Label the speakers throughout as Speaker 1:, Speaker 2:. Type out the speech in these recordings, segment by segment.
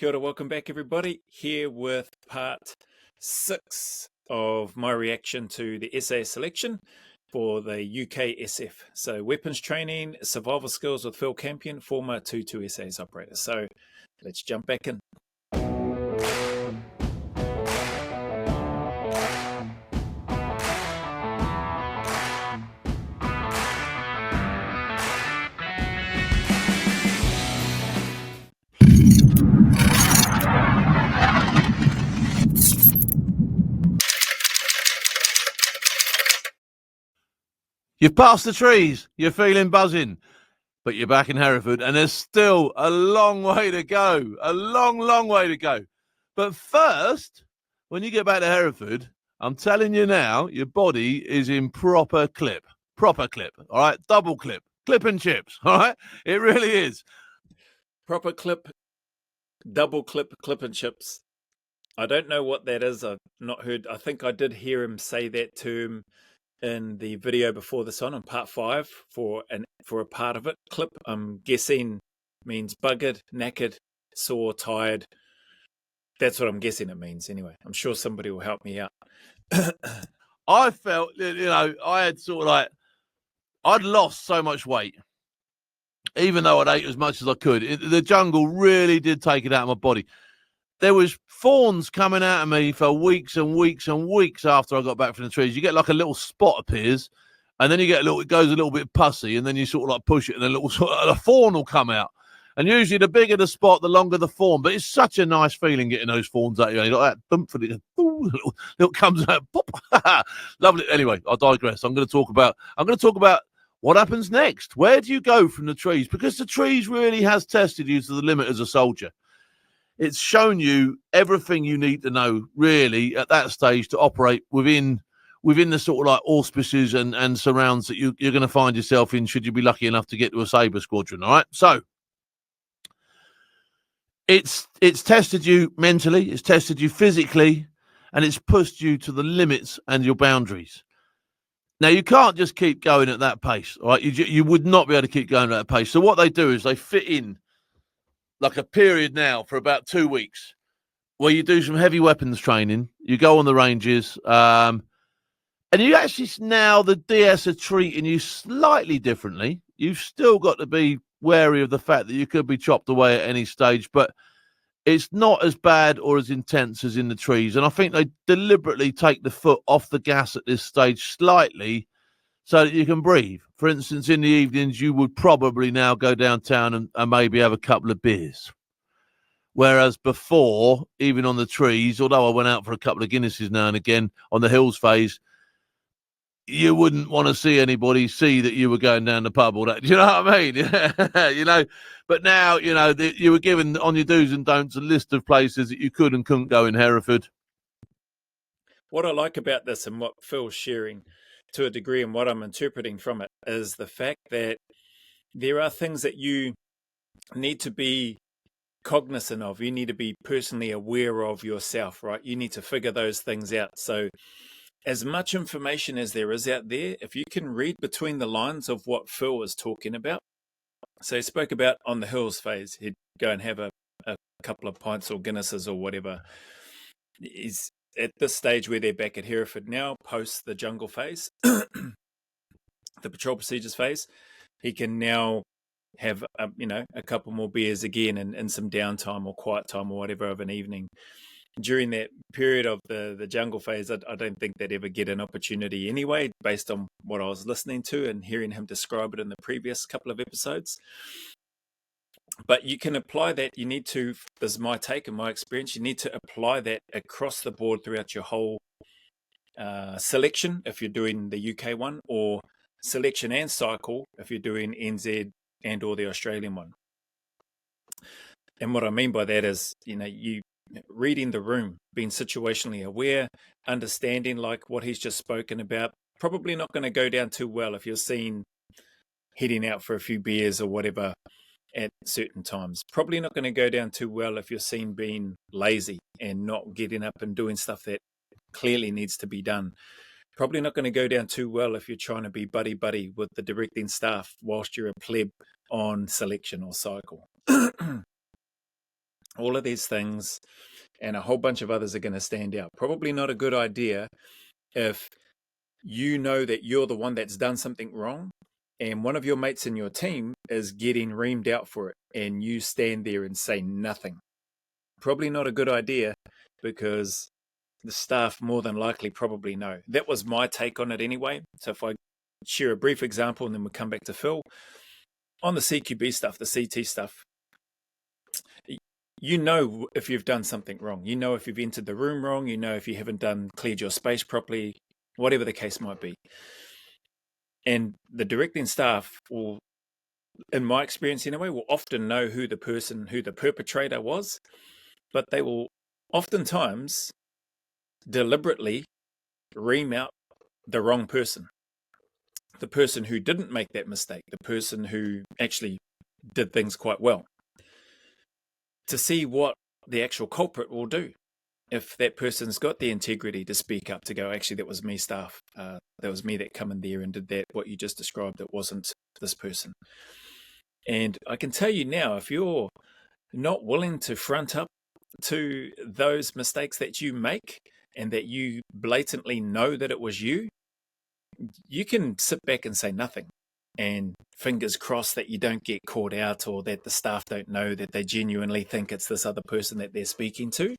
Speaker 1: Kia ora, welcome back everybody. Here with part 6 of my reaction to the SAS selection for the UK SF. So weapons training, survival skills with Phil Campion, former 2 SAS operator. So let's jump back in.
Speaker 2: You've passed the trees, you're feeling buzzing, but you're back in Hereford and there's still a long way to go, a long way to go. But first, when you get back to Hereford, I'm telling you now, your body is in proper clip, all right? Double clip and chips, all right? It really is.
Speaker 1: Proper clip, double clip and chips. I don't know what that is. I've not heard. I think I did hear him say that term in the video before this on part 5 for a part of it. Clip, I'm guessing, means buggered, knackered, sore, tired. That's what I'm guessing it means anyway. I'm sure somebody will help me out.
Speaker 2: I felt, I had sort of like, I'd lost so much weight, even though I'd ate as much as I could. The jungle really did take it out of my body. There was fawns coming out of me for weeks and weeks and weeks after I got back from the trees. You get like a little spot appears, and then you get it goes a little bit pussy, and then you sort of like push it, and a fawn will come out. And usually the bigger the spot, the longer the fawn. But it's such a nice feeling getting those fawns out. You like that thump for it, little comes out, pop. Lovely. Anyway, I digress. I'm going to talk about what happens next. Where do you go from the trees? Because the trees really has tested you to the limit as a soldier. It's shown you everything you need to know, really, at that stage to operate within the sort of like auspices and surrounds that you're going to find yourself in should you be lucky enough to get to a Sabre squadron, all right? So it's tested you mentally, it's tested you physically, and it's pushed you to the limits and your boundaries. Now, you can't just keep going at that pace, all right? You would not be able to keep going at that pace. So what they do is they fit in like a period now for about 2 weeks where you do some heavy weapons training, you go on the ranges, and you actually, now the DS are treating you slightly differently. You've still got to be wary of the fact that you could be chopped away at any stage, but it's not as bad or as intense as in the trees. And I think they deliberately take the foot off the gas at this stage slightly so that you can breathe. For instance, in the evenings, you would probably now go downtown and maybe have a couple of beers. Whereas before, even on the trees, although I went out for a couple of Guinnesses now and again on the hills phase, you wouldn't want to see anybody see that you were going down the pub or that. Do you know what I mean? But now, you were given on your do's and don'ts a list of places that you could and couldn't go in Hereford.
Speaker 1: What I like about this and what Phil's sharing to a degree and what I'm interpreting from it is the fact that there are things that you need to be cognizant of. You need to be personally aware of yourself, right? You need to figure those things out. So as much information as there is out there, if you can read between the lines of what Phil was talking about. So he spoke about on the hills phase, he'd go and have a couple of pints or Guinnesses or whatever. He's at this stage where they're back at Hereford now, post the jungle phase, the patrol procedures phase. He can now have a couple more beers again in some downtime or quiet time or whatever of an evening. During that period of the jungle phase, I don't think they'd ever get an opportunity anyway, based on what I was listening to and hearing him describe it in the previous couple of episodes. But you can apply that. You need to, this is my take and my experience, you need to apply that across the board throughout your whole selection if you're doing the UK one, or selection and cycle if you're doing NZ and or the Australian one. And what I mean by that is, you reading the room, being situationally aware, understanding like what he's just spoken about. Probably not going to go down too well if you're seen heading out for a few beers or whatever at certain times. Probably not going to go down too well if you're seen being lazy and not getting up and doing stuff that clearly needs to be done. Probably not going to go down too well if you're trying to be buddy-buddy with the directing staff whilst you're a pleb on selection or cycle. All of these things and a whole bunch of others are going to stand out. Probably not a good idea if you know that you're the one that's done something wrong and one of your mates in your team is getting reamed out for it and you stand there and say nothing. Probably not a good idea, because the staff more than likely probably know. That was my take on it anyway. So if I share a brief example and then we'll come back to Phil. On the CQB stuff, the CT stuff, you know if you've done something wrong. You know if you've entered the room wrong. You know if you haven't cleared your space properly, whatever the case might be. And the directing staff will, in my experience anyway, will often know who the perpetrator was, but they will oftentimes deliberately ream out the wrong person. The person who didn't make that mistake, the person who actually did things quite well, to see what the actual culprit will do. If that person's got the integrity to speak up, to go, actually, that was me, staff. That was me that come in there and did that, what you just described. It wasn't this person. And I can tell you now, if you're not willing to front up to those mistakes that you make and that you blatantly know that it was you, you can sit back and say nothing. And fingers crossed that you don't get caught out, or that the staff don't know, that they genuinely think it's this other person that they're speaking to.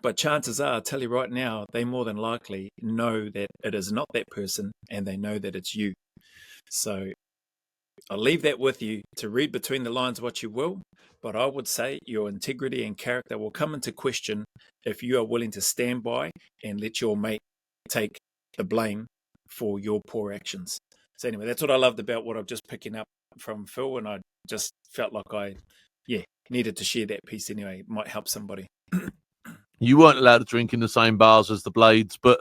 Speaker 1: But chances are, I'll tell you right now, they more than likely know that it is not that person, and they know that it's you. So I'll leave that with you to read between the lines what you will, but I would say your integrity and character will come into question if you are willing to stand by and let your mate take the blame for your poor actions. So anyway, that's what I loved about what I'm just picking up from Phil, and I just felt like I needed to share that piece anyway. It might help somebody.
Speaker 2: You weren't allowed to drink in the same bars as the Blades, but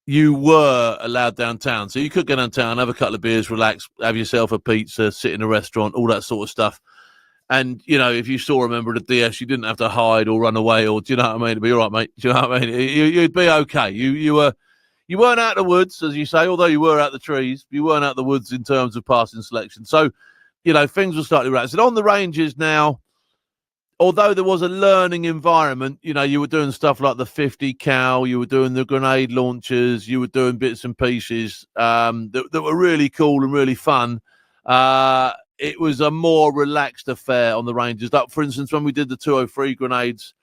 Speaker 2: you were allowed downtown. So you could go downtown, have a couple of beers, relax, have yourself a pizza, sit in a restaurant, all that sort of stuff. And, you know, if you saw a member of the DS, you didn't have to hide or run away, or, do you know what I mean? It'd be all right, mate. Do you know what I mean? You'd be okay. You weren't out the woods, as you say, although you were out the trees. You weren't out the woods in terms of passing selection. So, you know, things were slightly relaxed. And on the ranges now, although there was a learning environment, you know, you were doing stuff like the 50 cal, you were doing the grenade launchers, you were doing bits and pieces that were really cool and really fun. It was a more relaxed affair on the ranges. Like, for instance, when we did the 203 grenades,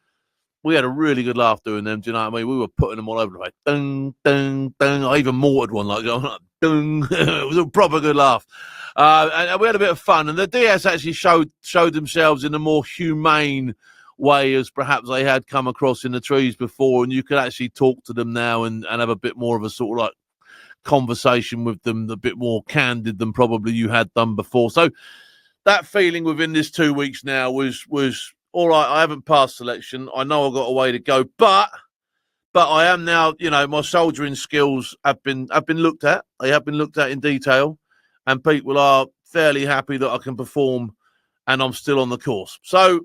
Speaker 2: we had a really good laugh doing them. Do you know what I mean? We were putting them all over the place. Ding, ding, ding. I even mortared one like, ding. It was a proper good laugh. And we had a bit of fun. And the DS actually showed themselves in a more humane way, as perhaps they had come across in the trees before. And you could actually talk to them now and have a bit more of a sort of like conversation with them, a bit more candid than probably you had done before. So that feeling within this 2 weeks now was all right. I haven't passed selection. I know I've got a way to go, but I am now, you know, my soldiering skills have been looked at. They have been looked at in detail, and people are fairly happy that I can perform, and I'm still on the course. So,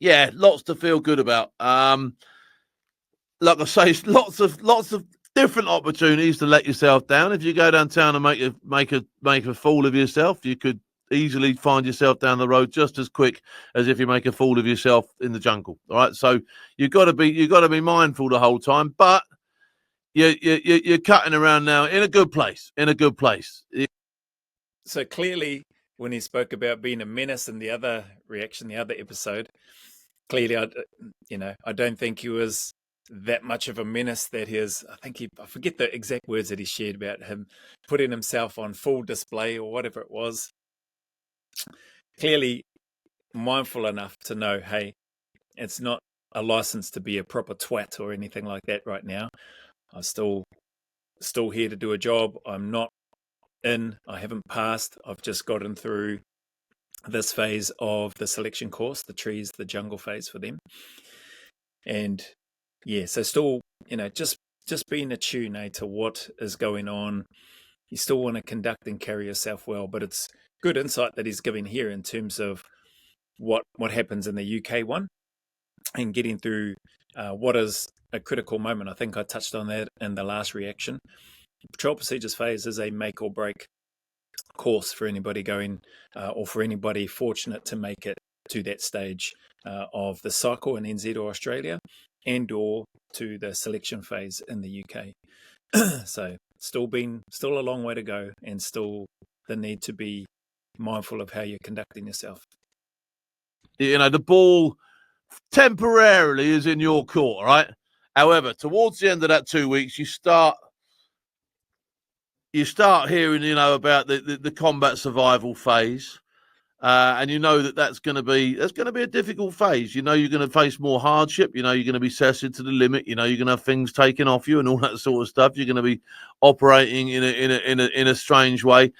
Speaker 2: yeah, lots to feel good about. Like I say, lots of different opportunities to let yourself down. If you go downtown and make a fool of yourself, you could easily find yourself down the road just as quick as if you make a fool of yourself in the jungle. All right, so you've got to be mindful the whole time, but you're cutting around now in a good place.
Speaker 1: So clearly, when he spoke about being a menace in the other episode, clearly, I don't think he was that much of a menace. That I forget the exact words that he shared about him putting himself on full display or whatever it was. Clearly mindful enough to know, hey, it's not a license to be a proper twat or anything like that right now. I'm still here to do a job. I'm not I haven't passed. I've just gotten through this phase of the selection course, the trees, the jungle phase for them. And yeah, so still, just being attuned to what is going on. You still want to conduct and carry yourself well, but it's good insight that he's giving here in terms of what happens in the UK one and getting through what is a critical moment. I think I touched on that in the last reaction. Patrol procedures phase is a make or break course for anybody going or for anybody fortunate to make it to that stage of the cycle in NZ or Australia, and or to the selection phase in the UK. So still a long way to go, and still the need to be mindful of how you're conducting yourself.
Speaker 2: The ball temporarily is in your court, right? However, towards the end of that 2 weeks, you start hearing, about the combat survival phase. And that's going to be a difficult phase. You're going to face more hardship. You're going to be tested to the limit. You're going to have things taken off you and all that sort of stuff. You're going to be operating in a strange way,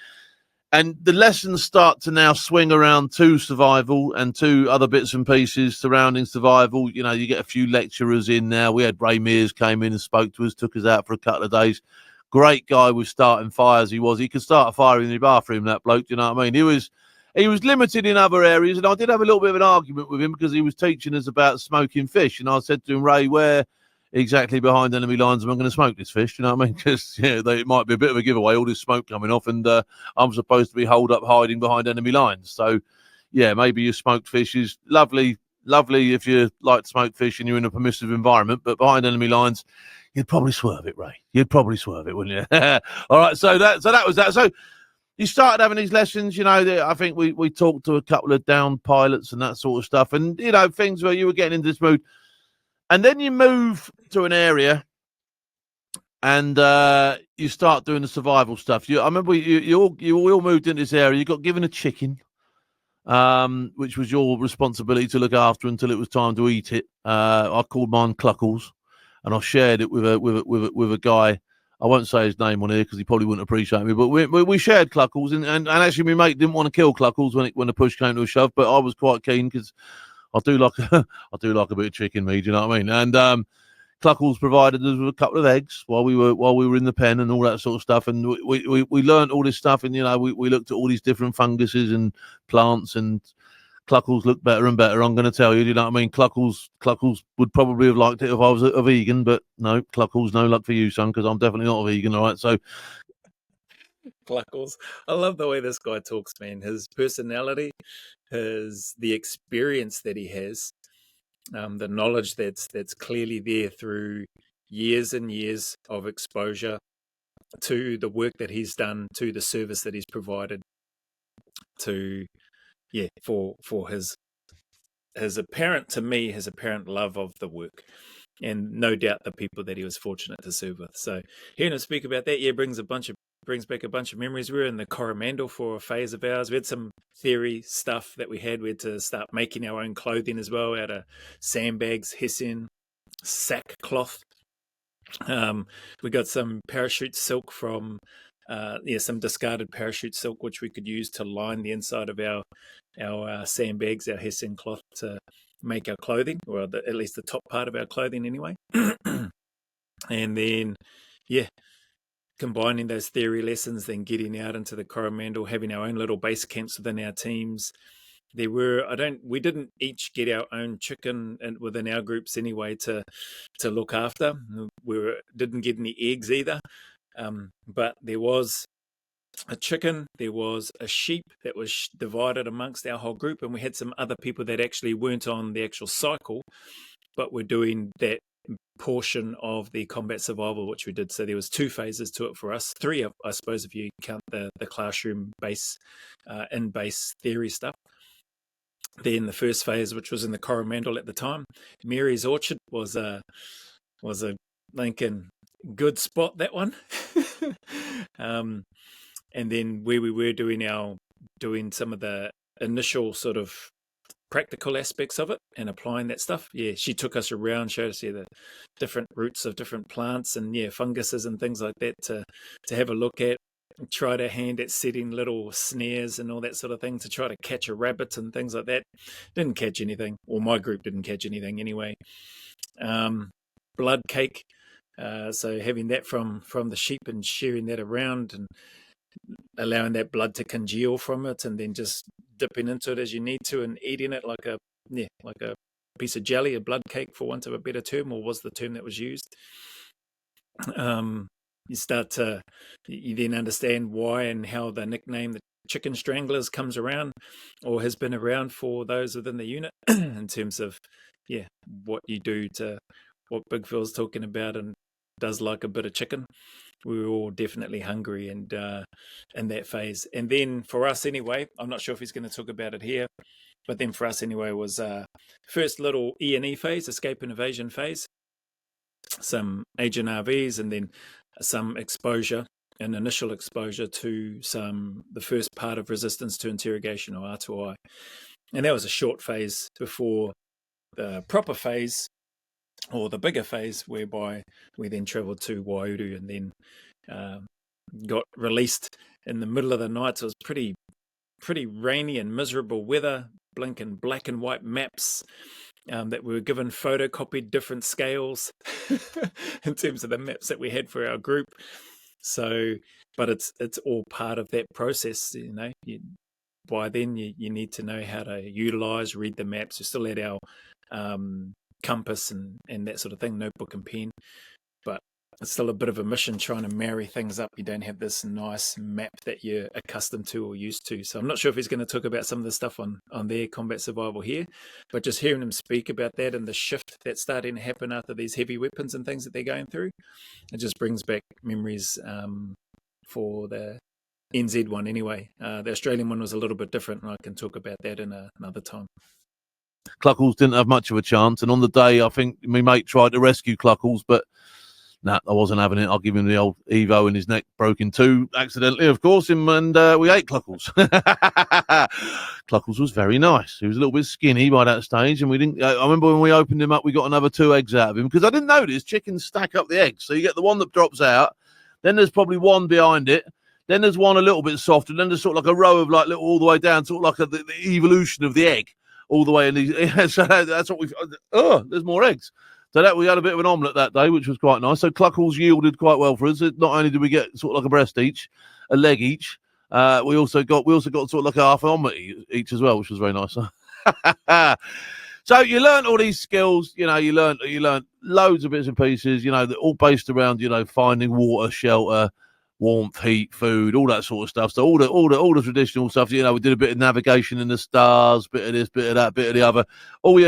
Speaker 2: and the lessons start to now swing around to survival and to other bits and pieces surrounding survival. You get a few lecturers in now. We had Ray Mears came in and spoke to us, took us out for a couple of days. Great guy with starting fires. He could start a fire in the bathroom. That bloke, do you know what I mean? He was limited in other areas, and I did have a little bit of an argument with him because he was teaching us about smoking fish. And I said to him, Ray, where exactly behind enemy lines am I going to smoke this fish? You know what I mean? Because it might be a bit of a giveaway, all this smoke coming off, and I'm supposed to be holed up hiding behind enemy lines. So, yeah, maybe your smoked fish is lovely if you like smoked fish and you're in a permissive environment, but behind enemy lines, you'd probably swerve it, Ray. You'd probably swerve it, wouldn't you? All right, so that was that. So you started having these lessons, I think we talked to a couple of down pilots and that sort of stuff, and, things where you were getting into this mood. And then you move to an area and you start doing the survival stuff. I remember you all moved into this area. You got given a chicken, which was your responsibility to look after until it was time to eat it. I called mine Cluckles, and I shared it with a guy. I won't say his name on here because he probably wouldn't appreciate me. But we shared Cluckles, and actually, my mate didn't want to kill Cluckles when the push came to a shove. But I was quite keen because I do like a bit of chicken meat. Do you know what I mean? And Cluckles provided us with a couple of eggs while we were in the pen and all that sort of stuff. And we learned all this stuff, and we looked at all these different funguses and plants, and Cluckles looked better and better. I'm going to tell you, do you know what I mean? Cluckles would probably have liked it if I was a vegan, but no, Cluckles, no luck for you, son, because I'm definitely not a vegan. All right, so.
Speaker 1: Cluckles. I love the way this guy talks, man. His personality, the experience that he has, the knowledge that's clearly there through years and years of exposure to the work that he's done, to the service that he's provided, to for his apparent love of the work, and no doubt the people that he was fortunate to serve with. So hearing him speak about that, brings back a bunch of memories. We were in the Coromandel for a phase of ours. We had some theory stuff that we had to start making our own clothing as well out of sandbags, hessian, sackcloth. We got some parachute silk from some discarded parachute silk, which we could use to line the inside of our sandbags, our hessian cloth, to make our clothing, or at least the top part of our clothing anyway. And then, combining those theory lessons, then getting out into the Coromandel, having our own little base camps within our teams. We didn't each get our own chicken within our groups anyway to look after. We didn't get any eggs either. But there was a chicken, there was a sheep that was divided amongst our whole group, and we had some other people that actually weren't on the actual cycle, but were doing that portion of the combat survival, which we did. So there was 2 phases to it for us, 3, I suppose, if you count the classroom base, in-base theory stuff. Then the first phase, which was in the Coromandel at the time, Mary's Orchard was a Lincoln good spot, that one. And then where we were doing some of the initial sort of practical aspects of it and applying that stuff. Yeah, she took us around, showed us the different roots of different plants and funguses and things like that to have a look at. Tried our hand at setting little snares and all that sort of thing to try to catch a rabbit and things like that. Didn't catch anything, or my group didn't catch anything anyway. Blood cake. So having that from the sheep and sharing that around and allowing that blood to congeal from it, and then just dipping into it as you need to and eating it like a piece of jelly, a blood cake, for want of a better term, or was the term that was used. You then understand why and how the nickname, chicken stranglers comes around, or has been around for those within the unit, in terms of what you do to what Big Phil's talking about, and does like a bit of chicken. We were all definitely hungry and in that phase. And then for us anyway, I'm not sure if he's going to talk about it here, but then for us anyway was first little E&E phase, escape and evasion phase, some Agent RVs, and then some exposure, an initial exposure to the first part of resistance to interrogation, or R2I. And that was a short phase before the proper phase, or the bigger phase, whereby we then travelled to Waiuru and then got released in the middle of the night. So it was pretty rainy and miserable weather, blinking black and white maps that we were given, photocopied different scales in terms of the maps that we had for our group. So, but it's all part of that process, by then you need to know how to utilize, read the maps. We still had our compass and that sort of thing, notebook and pen, but it's still a bit of a mission trying to marry things up. You don't have this nice map that you're accustomed to or used to. So I'm not sure if he's going to talk about some of the stuff on their combat survival here, but just hearing him speak about that and the shift that's starting to happen after these heavy weapons and things that they're going through, it just brings back memories for the NZ one anyway. The Australian one was a little bit different, and I can talk about that in another time.
Speaker 2: Cluckles didn't have much of a chance, and on the day I think my mate tried to rescue Cluckles, but no, I wasn't having it. I'll give him the old Evo, and his neck broke in two accidentally, of course, and we ate Cluckles. Cluckles was very nice. He was a little bit skinny by that stage, and we didn't. I remember when we opened him up, we got another 2 eggs out of him, because I didn't notice chickens stack up the eggs. So you get the one that drops out, then there's probably one behind it, then there's one a little bit softer, then there's sort of like a row of like little all the way down, sort of like the evolution of the egg all the way in these. So that's what we've. Oh, there's more eggs. So that we had a bit of an omelette that day, which was quite nice. So Cluckles yielded quite well for us. Not only did we get sort of like a breast each, a leg each, we also got sort of like a half an omelette each as well, which was very nice. So you learn all these skills. You learn loads of bits and pieces. They're all based around finding water, shelter, warmth, heat, food, all that sort of stuff. So all the traditional stuff. We did a bit of navigation in the stars, bit of this, bit of that, bit of the other. All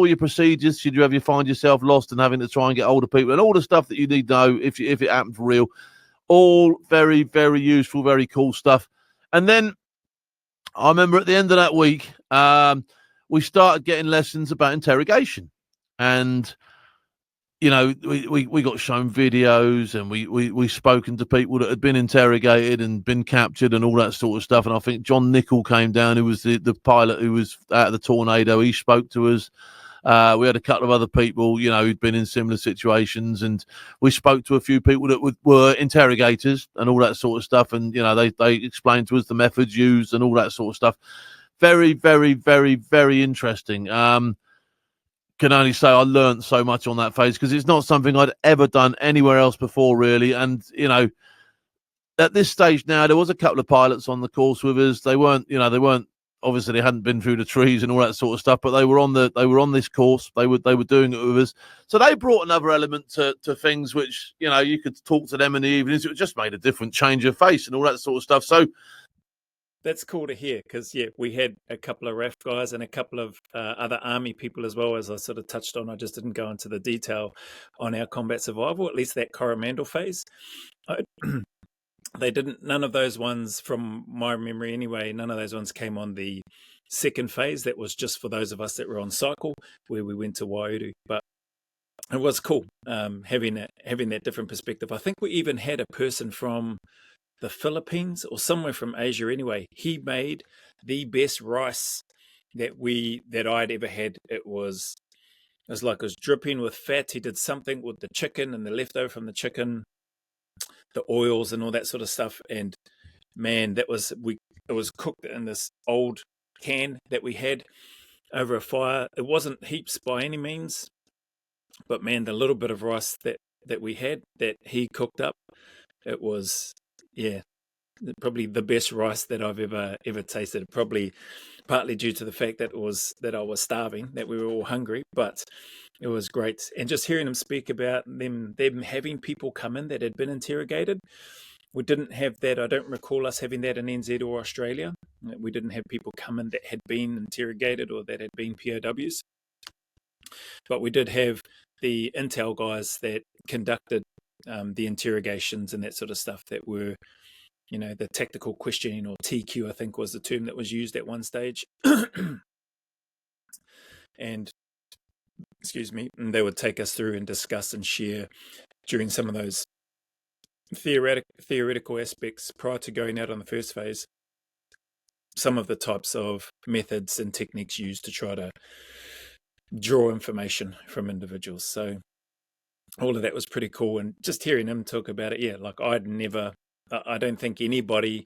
Speaker 2: your procedures should you ever find yourself lost and having to try and get older people, and all the stuff that you need to know if it happened for real. All very, very useful, very cool stuff. And then I remember at the end of that week, we started getting lessons about interrogation, and we got shown videos, and we spoken to people that had been interrogated and been captured and all that sort of stuff. And I think John Nichol came down, who was the pilot who was out of the Tornado. He spoke to us. We had a couple of other people, who'd been in similar situations, and we spoke to a few people that were interrogators and all that sort of stuff. And they explained to us the methods used and all that sort of stuff. Very, very, very, very interesting. Can only say I learned so much on that phase, because it's not something I'd ever done anywhere else before, really. And at this stage now, there was a couple of pilots on the course with us. They weren't obviously, they hadn't been through the trees and all that sort of stuff, but they were on this course. They were doing it with us. So they brought another element to things, which you could talk to them in the evenings. It just made a different change of face and all that sort of stuff. So
Speaker 1: that's cool to hear, because we had a couple of RAF guys and a couple of other Army people as well, as I sort of touched on. I just didn't go into the detail on our combat survival, at least that Coromandel phase. They didn't. None of those ones, from my memory anyway, none of those ones came on the second phase. That was just for those of us that were on cycle, where we went to Waiuru. But it was cool having that different perspective. I think we even had a person from the Philippines or somewhere from Asia anyway. He made the best rice that I'd ever had. It was dripping with fat. He did something with the chicken and the leftover from the chicken, the oils and all that sort of stuff. And man, it was cooked in this old can that we had over a fire. It wasn't heaps by any means, but man, the little bit of rice that we had, that he cooked up, it was, probably the best rice that I've ever tasted. Probably partly due to the fact that I was starving, that we were all hungry, but it was great. And just hearing him speak about them having people come in that had been interrogated We didn't have that. I don't recall us having that in NZ or Australia. We didn't have people come in that had been interrogated or that had been POWs. But we did have the intel guys that conducted the interrogations and that sort of stuff that were, the tactical questioning, or TQ, I think was the term that was used at one stage. And, excuse me, and they would take us through and discuss and share during some of those theoretical aspects prior to going out on the first phase, some of the types of methods and techniques used to try to draw information from individuals. So all of that was pretty cool. And just hearing him talk about it, like I don't think anybody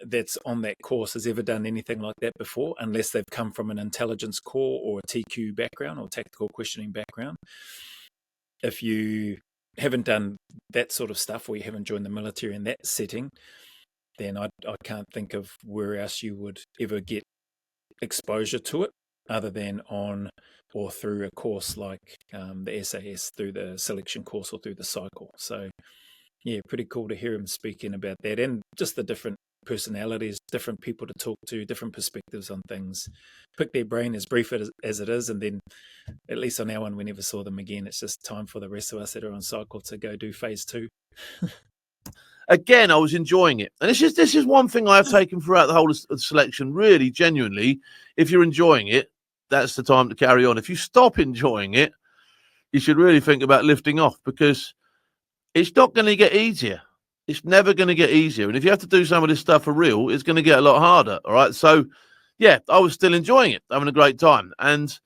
Speaker 1: that's on that course has ever done anything like that before, unless they've come from an intelligence core or a TQ background or tactical questioning background. If you haven't done that sort of stuff, or you haven't joined the military in that setting, then I can't think of where else you would ever get exposure to it other than on or through a course like the SAS, through the selection course or through the cycle. So yeah, pretty cool to hear him speaking about that, and just the different personalities, different people to talk to, different perspectives on things. Pick their brain, as brief as it is, and then at least on our one, we never saw them again. It's just time for the rest of us that are on cycle to go do phase 2.
Speaker 2: Again, I was enjoying it. And this is one thing I've taken throughout the whole of the selection, really, genuinely. If you're enjoying it, that's the time to carry on. If you stop enjoying it, you should really think about lifting off, because it's not going to get easier. It's never going to get easier. And if you have to do some of this stuff for real, it's going to get a lot harder. All right. So, yeah, I was still enjoying it, having a great time and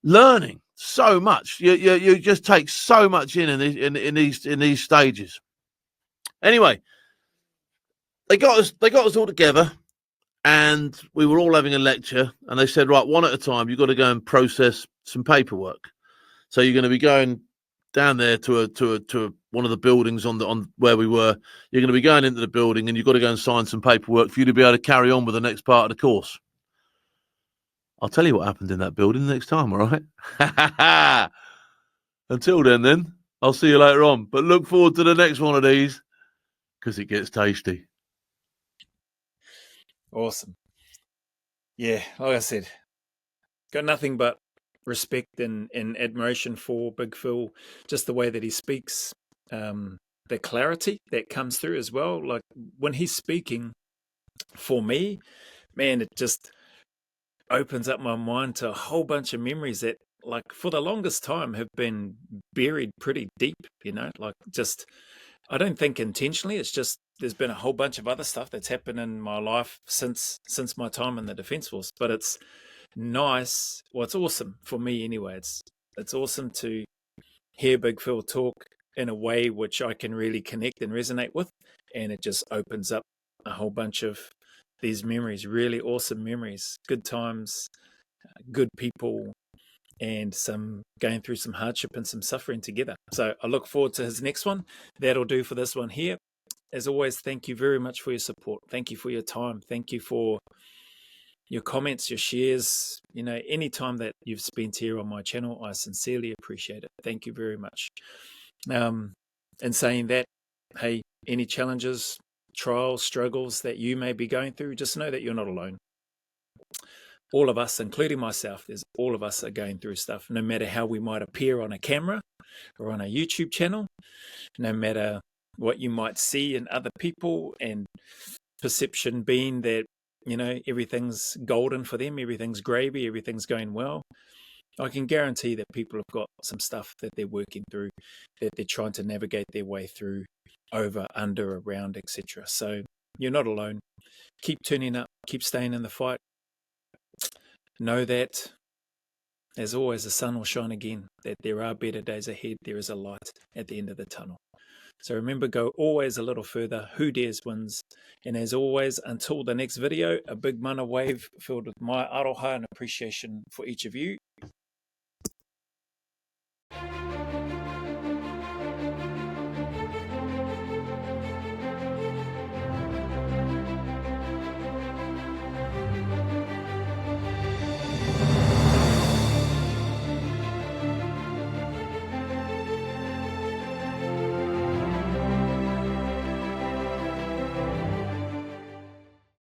Speaker 2: learning so much. You just take so much in these stages. Anyway, they got us all together, and we were all having a lecture. And they said, right, one at a time, you've got to go and process some paperwork. So you're going to be going down there to one of the buildings on where we were. You're going to be going into the building, and you've got to go and sign some paperwork for you to be able to carry on with the next part of the course. I'll tell you what happened in that building next time, all right? Until then, I'll see you later on. But look forward to the next one of these, because it gets tasty.
Speaker 1: Awesome. Yeah, like I said, got nothing but respect and admiration for Big Phil, just the way that he speaks, the clarity that comes through as well. Like when he's speaking, for me, man, it just opens up my mind to a whole bunch of memories that, like, for the longest time have been buried pretty deep, like, just, I don't think intentionally. It's just there's been a whole bunch of other stuff that's happened in my life since my time in the Defence Force. But it's nice. Well, it's awesome for me anyway. It's awesome to hear Big Phil talk in a way which I can really connect and resonate with, and it just opens up a whole bunch of these memories, really awesome memories, good times, good people, and some going through some hardship and some suffering together. So I look forward to his next one. That'll do for this one here. As always, thank you very much for your support. Thank you for your time. Thank you for your comments, your shares, any time that you've spent here on my channel. I sincerely appreciate it. Thank you very much. In saying that, hey, any challenges, trials, struggles that you may be going through, just know that you're not alone. All of us, including myself, all of us are going through stuff, no matter how we might appear on a camera or on a YouTube channel, no matter what you might see in other people, and perception being that, everything's golden for them, everything's gravy, everything's going well. I can guarantee that people have got some stuff that they're working through, that they're trying to navigate their way through, over, under, around, etc. So you're not alone. Keep turning up, keep staying in the fight. Know that, as always, the sun will shine again, that there are better days ahead. There is a light at the end of the tunnel. So remember, go always a little further. Who dares wins. And as always, until the next video, a big mana wave filled with my aroha and appreciation for each of you.